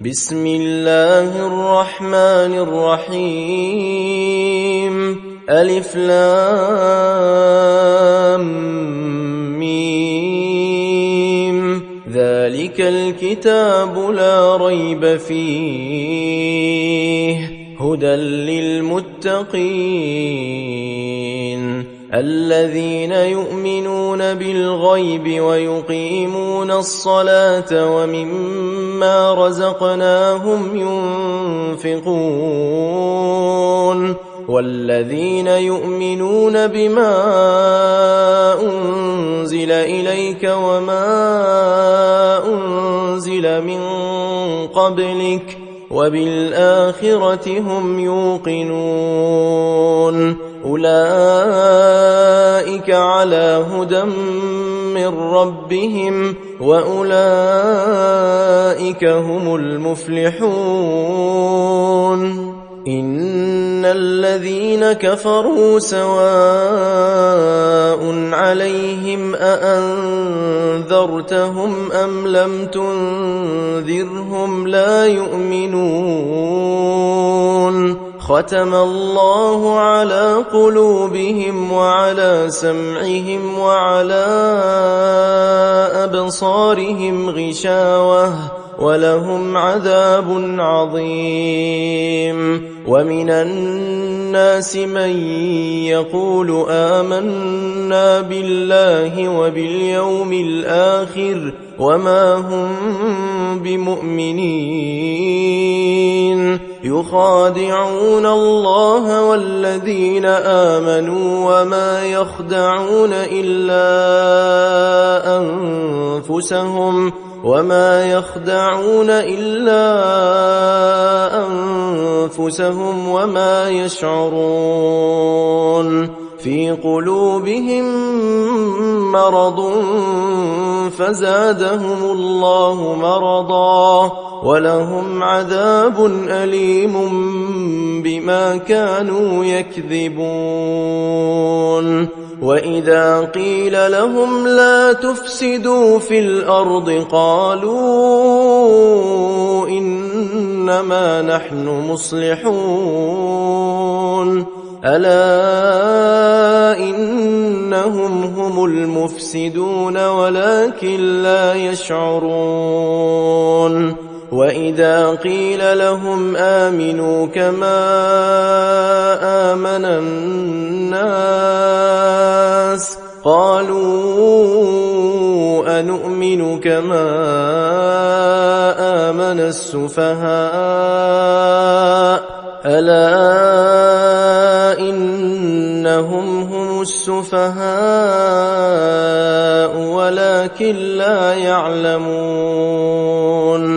بسم الله الرحمن الرحيم ألف لام ميم ذلك الكتاب لا ريب فيه هدى للمتقين الذين يؤمنون بالغيب ويقيمون الصلاة ومما رزقناهم ينفقون والذين يؤمنون بما أنزل إليك وما أنزل من قبلك وبالآخرة هم يوقنون أولئك على هدى من ربهم وأولئك هم المفلحون إن الذين كفروا سواء عليهم أأنذرتهم أم لم تنذرهم لا يؤمنون ختم الله على قلوبهم وعلى سمعهم وعلى أبصارهم غشاوة ولهم عذاب عظيم ومن الناس من يقول آمنا بالله وباليوم الآخر وما هم بمؤمنين يخادعون الله والذين آمنوا وما يخدعون إلا أنفسهم وما يشعرون في قلوبهم مرض فزادهم الله مرضا ولهم عذاب أليم بما كانوا يكذبون وإذا قيل لهم لا تفسدوا في الأرض قالوا إنما نحن مصلحون ألا إنهم هم المفسدون ولكن لا يشعرون وإذا قيل لهم آمنوا كما آمن الناس قالوا أنؤمن كما آمن السفهاء ألا إنهم هم السفهاء ولكن لا يعلمون